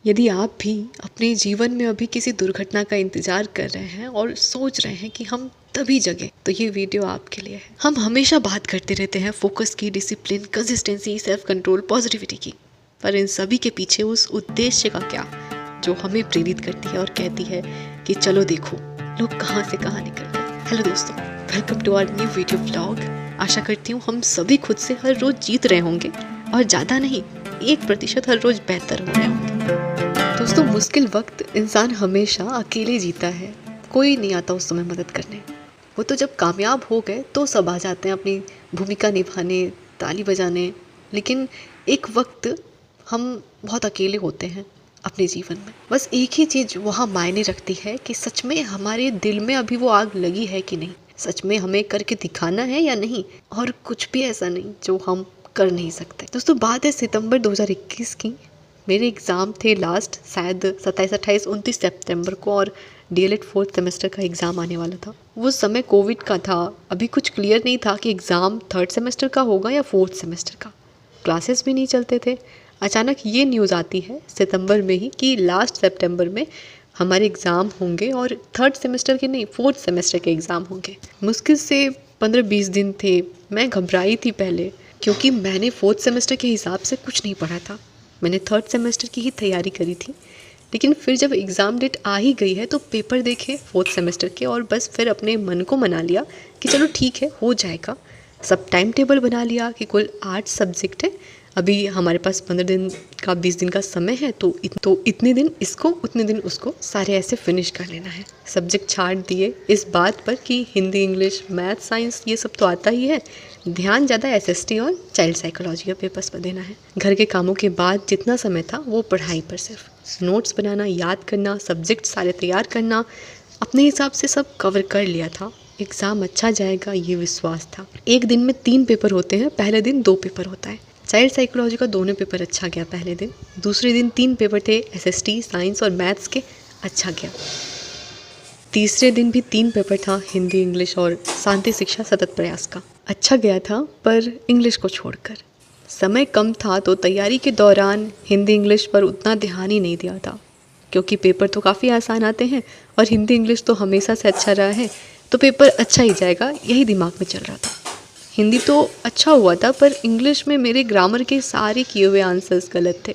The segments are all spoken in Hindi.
यदि आप भी अपने जीवन में अभी किसी दुर्घटना का इंतजार कर रहे हैं और सोच रहे हैं कि हम तभी जगें, तो ये वीडियो आपके लिए है। हम हमेशा बात करते रहते हैं फोकस की, discipline, consistency, self control, positivity की, पर इन सभी के पीछे उस उद्देश्य का क्या जो हमें प्रेरित करती है और कहती है कि चलो देखो लोग कहाँ से कहाँ निकल गए। हेलो दोस्तों, welcome to our new video vlog. आशा करती हूँ हम सभी खुद से हर रोज जीत रहे होंगे और ज़्यादा नहीं, 1% हर रोज बेहतर हो रहे होंगे। दोस्तों, मुश्किल वक्त इंसान हमेशा अकेले जीता है, कोई नहीं आता उस समय मदद करने। वो तो जब कामयाब हो गए तो सब आ जाते हैं अपनी भूमिका निभाने, ताली बजाने। लेकिन एक वक्त हम बहुत अकेले होते हैं अपने जीवन में। बस एक ही चीज़ वहाँ मायने रखती है कि सच में हमारे दिल में अभी वो आग लगी है कि नहीं, सच में हमें करके दिखाना है या नहीं, और कुछ भी ऐसा नहीं जो हम कर नहीं सकते। दोस्तों, बात है सितंबर 2021 की। मेरे एग्ज़ाम थे लास्ट, शायद 27, 28, 29 सितंबर को, और डीएलएड 4th सेमेस्टर का एग्ज़ाम आने वाला था। वो समय कोविड का था, अभी कुछ क्लियर नहीं था कि एग्ज़ाम 3rd सेमेस्टर का होगा या 4th सेमेस्टर का। क्लासेस भी नहीं चलते थे। अचानक ये न्यूज़ आती है सितंबर में ही कि लास्ट सितंबर में हमारे एग्ज़ाम होंगे, और 3rd सेमेस्टर के नहीं, 4th सेमेस्टर के एग्ज़ाम होंगे। मुश्किल से 15-20 दिन थे। मैं घबराई थी पहले, क्योंकि मैंने 4th सेमेस्टर के हिसाब से कुछ नहीं पढ़ा था। मैंने 3rd सेमेस्टर की ही तैयारी करी थी। लेकिन फिर जब एग्ज़ाम डेट आ ही गई है तो पेपर देखे 4th सेमेस्टर के, और बस फिर अपने मन को मना लिया कि चलो ठीक है, हो जाएगा। सब टाइम टेबल बना लिया कि कुल 8 सब्जेक्ट है, अभी हमारे पास 15 दिन का 20 दिन का समय है, तो इतने दिन इसको, उतने दिन उसको, सारे ऐसे फिनिश कर लेना है। सब्जेक्ट छाट दिए इस बात पर कि हिंदी, इंग्लिश, मैथ, साइंस ये सब तो आता ही है, ध्यान ज़्यादा एसएसटी और चाइल्ड साइकोलॉजी के पेपर्स पर देना है। घर के कामों के बाद जितना समय था वो पढ़ाई पर, सिर्फ नोट्स बनाना, याद करना, सब्जेक्ट सारे तैयार करना, अपने हिसाब से सब कवर कर लिया था। एग्ज़ाम अच्छा जाएगा ये विश्वास था। एक दिन में 3 पेपर होते हैं, पहले दिन 2 पेपर होता है। चाइल्ड साइकोलॉजी का दोनों पेपर अच्छा गया पहले दिन। दूसरे दिन 3 पेपर थे, एसएसटी, साइंस और मैथ्स के, अच्छा गया। तीसरे दिन भी 3 पेपर था, हिंदी, इंग्लिश और शांति शिक्षा सतत प्रयास का, अच्छा गया था, पर इंग्लिश को छोड़कर। समय कम था तो तैयारी के दौरान हिंदी, इंग्लिश पर उतना ध्यान ही नहीं दिया था, क्योंकि पेपर तो काफ़ी आसान आते हैं और हिंदी, इंग्लिश तो हमेशा से अच्छा रहा है, तो पेपर अच्छा ही जाएगा, यही दिमाग में चल रहा था। हिंदी तो अच्छा हुआ था, पर इंग्लिश में मेरे ग्रामर के सारे किए हुए आंसर्स गलत थे।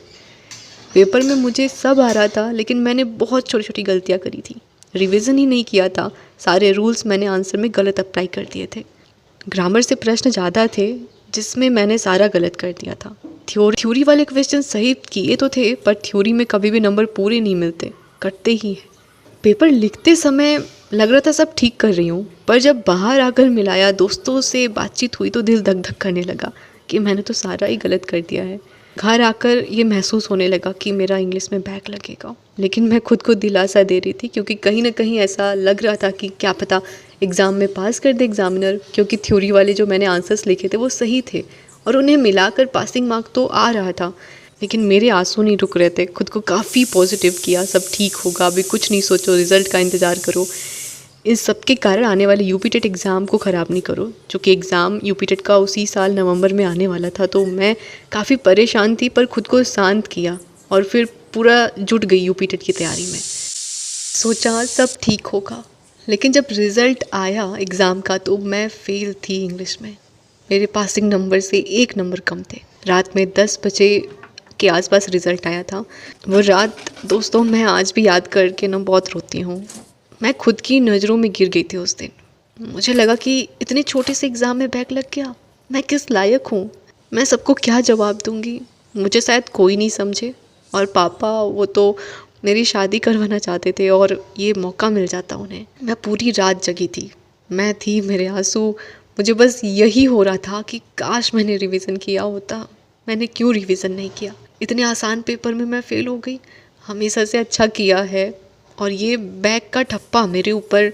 पेपर में मुझे सब आ रहा था, लेकिन मैंने बहुत छोटी छोटी गलतियाँ करी थी। रिवीजन ही नहीं किया था, सारे रूल्स मैंने आंसर में गलत अप्लाई कर दिए थे। ग्रामर से प्रश्न ज़्यादा थे, जिसमें मैंने सारा गलत कर दिया था। थ्योरी वाले क्वेश्चन सही किए तो थे, पर थ्योरी में कभी भी नंबर पूरे नहीं मिलते, कटते ही हैं। पेपर लिखते समय लग रहा था सब ठीक कर रही हूँ, पर जब बाहर आकर मिलाया, दोस्तों से बातचीत हुई, तो दिल धक धक करने लगा कि मैंने तो सारा ही गलत कर दिया है। घर आकर ये महसूस होने लगा कि मेरा इंग्लिश में बैक लगेगा, लेकिन मैं खुद को दिलासा दे रही थी, क्योंकि कहीं ना कहीं ऐसा लग रहा था कि क्या पता एग्ज़ाम में पास कर दे एग्ज़ामिनर, क्योंकि थ्योरी वाले जो मैंने आंसर्स लिखे थे वो सही थे, और उन्हें मिलाकर पासिंग मार्क तो आ रहा था। लेकिन मेरे आंसू नहीं रुक रहे थे। खुद को काफ़ी पॉजिटिव किया, सब ठीक होगा, अभी कुछ नहीं सोचो, रिज़ल्ट का इंतज़ार करो। इस सब के कारण आने वाले यूपी टेट एग्ज़ाम को ख़राब नहीं करो, चूँकि एग्ज़ाम यूपी टेट का उसी साल नवंबर में आने वाला था। तो मैं काफ़ी परेशान थी, पर खुद को शांत किया और फिर पूरा जुट गई यूपी टेट की तैयारी में। सोचा सब ठीक होगा, लेकिन जब रिज़ल्ट आया एग्ज़ाम का तो मैं फ़ेल थी इंग्लिश में। मेरे पासिंग नंबर से 1 नंबर कम थे। रात में 10 बजे के आसपास रिज़ल्ट आया था। वो रात दोस्तों, मैं आज भी याद करके ना बहुत रोती हूँ। मैं खुद की नज़रों में गिर गई थी उस दिन। मुझे लगा कि इतने छोटे से एग्ज़ाम में बैक लग गया, मैं किस लायक हूँ, मैं सबको क्या जवाब दूँगी, मुझे शायद कोई नहीं समझे। और पापा वो तो मेरी शादी करवाना चाहते थे, और ये मौका मिल जाता उन्हें। मैं पूरी रात जगी थी, मैं थी, मेरे आंसू, मुझे बस यही हो रहा था कि काश मैंने रिवीज़न किया होता। मैंने क्यों रिवीज़न नहीं किया? इतने आसान पेपर में मैं फ़ेल हो गई। हमेशा से अच्छा किया है, और ये बैक का ठप्पा मेरे ऊपर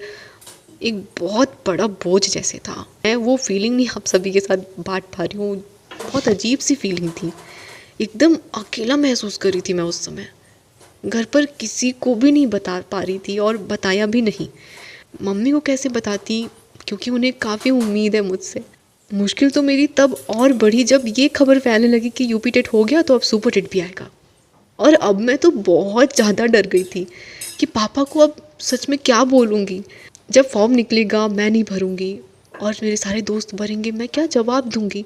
एक बहुत बड़ा बोझ जैसे था। मैं वो फीलिंग नहीं आप सभी के साथ बांट पा रही हूँ। बहुत अजीब सी फीलिंग थी, एकदम अकेला महसूस कर रही थी मैं उस समय। घर पर किसी को भी नहीं बता पा रही थी, और बताया भी नहीं। मम्मी को कैसे बताती, क्योंकि उन्हें काफ़ी उम्मीद है मुझसे। मुश्किल तो मेरी तब और बढ़ी जब ये खबर फैलने लगी कि यूपी टेट हो गया तो अब सुपर टेट भी आएगा। और अब मैं तो बहुत ज़्यादा डर गई थी कि पापा को अब सच में क्या बोलूँगी। जब फॉर्म निकलेगा मैं नहीं भरूँगी और मेरे सारे दोस्त भरेंगे, मैं क्या जवाब दूँगी।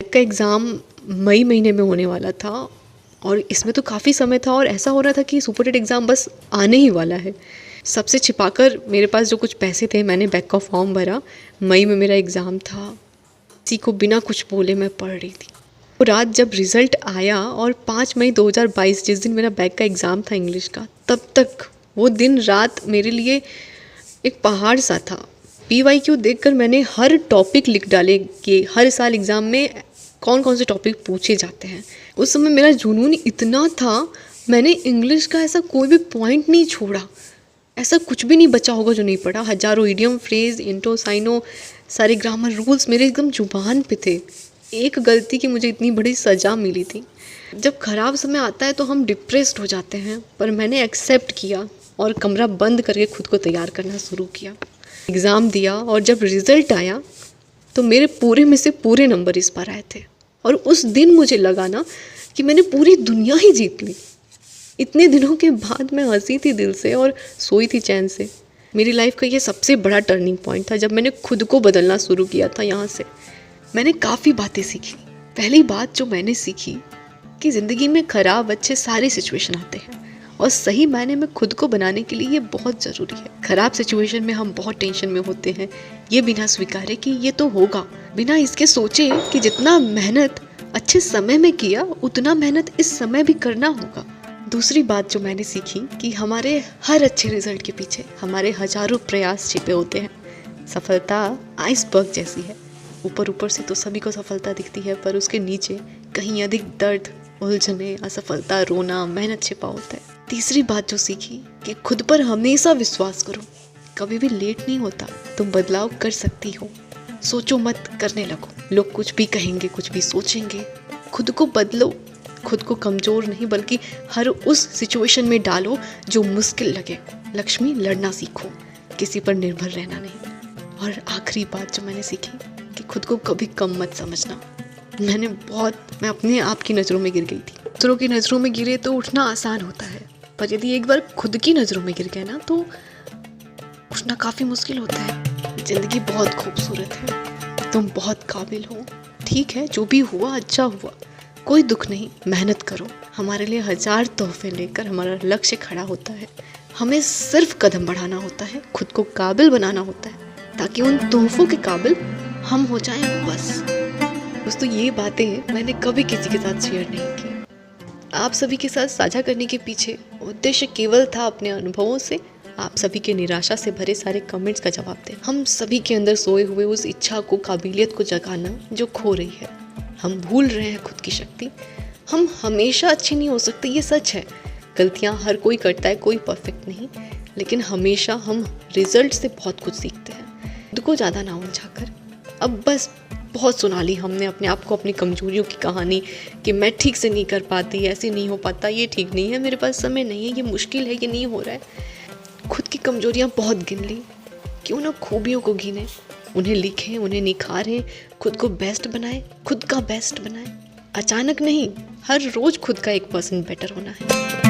का एग्ज़ाम मई महीने में होने वाला था और इसमें तो काफ़ी समय था और ऐसा हो रहा था कि सुपर टेट एग्ज़ाम बस आने ही वाला है। सबसे छिपाकर मेरे पास जो कुछ पैसे थे मैंने बैक का फॉर्म भरा। मई में मेरा एग्ज़ाम था। किसी को बिना कुछ बोले मैं पढ़ रही थी। वो रात जब रिज़ल्ट आया और 5 मई 2022 जिस दिन मेरा बैक का एग्ज़ाम था इंग्लिश का, तब तक वो दिन रात मेरे लिए एक पहाड़ सा था। PYQ देखकर मैंने हर टॉपिक लिख डाले कि हर साल एग्ज़ाम में कौन कौन से टॉपिक पूछे जाते हैं। उस समय मेरा जुनून इतना था, मैंने इंग्लिश का ऐसा कोई भी पॉइंट नहीं छोड़ा। ऐसा कुछ भी नहीं बचा होगा जो नहीं पढ़ा। हज़ारों इडियम, फ्रेज़, इंटो, साइनो, सारे ग्रामर रूल्स मेरे एकदम जुबान पे थे। एक गलती की मुझे इतनी बड़ी सज़ा मिली थी। जब ख़राब समय आता है तो हम डिप्रेस्ड हो जाते हैं, पर मैंने एक्सेप्ट किया और कमरा बंद करके खुद को तैयार करना शुरू किया। एग्ज़ाम दिया और जब रिज़ल्ट आया तो मेरे पूरे में से पूरे नंबर इस बार आए थे और उस दिन मुझे लगा ना कि मैंने पूरी दुनिया ही जीत ली। इतने दिनों के बाद मैं हंसी थी दिल से और सोई थी चैन से। मेरी लाइफ का ये सबसे बड़ा टर्निंग पॉइंट था जब मैंने खुद को बदलना शुरू किया था। यहाँ से मैंने काफ़ी बातें सीखी। पहली बात जो मैंने सीखी कि ज़िंदगी में ख़राब अच्छे सारे सिचुएशन आते हैं और सही मायने में खुद को बनाने के लिए ये बहुत ज़रूरी है। ख़राब सिचुएशन में हम बहुत टेंशन में होते हैं, ये बिना स्वीकारे कि ये तो होगा, बिना इसके सोचे कि जितना मेहनत अच्छे समय में किया उतना मेहनत इस समय भी करना होगा। दूसरी बात जो मैंने सीखी कि हमारे हर अच्छे रिजल्ट के पीछे हमारे हजारों प्रयास छिपे होते हैं। सफलता आइसबर्ग जैसी है, ऊपर ऊपर से तो सभी को सफलता दिखती है, पर उसके नीचे कहीं अधिक दर्द, उलझने, असफलता, रोना, मेहनत छिपा होता है। तीसरी बात जो सीखी कि खुद पर हमेशा विश्वास करो, कभी भी लेट नहीं होता, तुम बदलाव कर सकती हो। सोचो मत, करने लगो। लोग कुछ भी कहेंगे, कुछ भी सोचेंगे, खुद को बदलो। खुद को कमज़ोर नहीं बल्कि हर उस सिचुएशन में डालो जो मुश्किल लगे। लक्ष्मी, लड़ना सीखो, किसी पर निर्भर रहना नहीं। और आखिरी बात जो मैंने सीखी कि खुद को कभी कम मत समझना। मैं अपने आप की नज़रों में गिर गई थी। दूसरों की नज़रों में गिरे तो उठना आसान होता है, पर यदि एक बार खुद की नज़रों में गिर गए ना तो उठना काफ़ी मुश्किल होता है। ज़िंदगी बहुत खूबसूरत है, तुम बहुत काबिल हो। ठीक है, जो भी हुआ अच्छा हुआ, कोई दुख नहीं। मेहनत करो। हमारे लिए 1000 तोहफे लेकर हमारा लक्ष्य खड़ा होता है। हमें सिर्फ कदम बढ़ाना होता है, खुद को काबिल बनाना होता है ताकि उन तोहफों के काबिल हम हो जाएं। बस दोस्तों, ये बातें मैंने कभी किसी के साथ शेयर नहीं की। आप सभी के साथ साझा करने के पीछे उद्देश्य केवल था अपने अनुभवों से आप सभी के निराशा से भरे सारे कमेंट्स का जवाब दें। हम सभी के अंदर सोए हुए उस इच्छा को, काबिलियत को जगाना जो खो रही है। हम भूल रहे हैं खुद की शक्ति। हम हमेशा अच्छे नहीं हो सकते, ये सच है। गलतियां हर कोई करता है, कोई परफेक्ट नहीं, लेकिन हमेशा हम रिजल्ट से बहुत कुछ सीखते हैं। खुद को ज़्यादा ना उलझाकर। अब बस बहुत सुना ली हमने अपने आप को, अपनी कमजोरियों की कहानी कि मैं ठीक से नहीं कर पाती, ऐसे नहीं हो पाता, ये ठीक नहीं है, मेरे पास समय नहीं है, ये मुश्किल है, ये नहीं हो रहा है। खुद की कमजोरियां बहुत गिन ली, क्यों ना खूबियों को गिने, उन्हें लिखें, उन्हें निखारें, खुद को बेस्ट बनाएं, खुद का बेस्ट बनाएं। अचानक नहीं, हर रोज खुद का 1% बेटर होना है।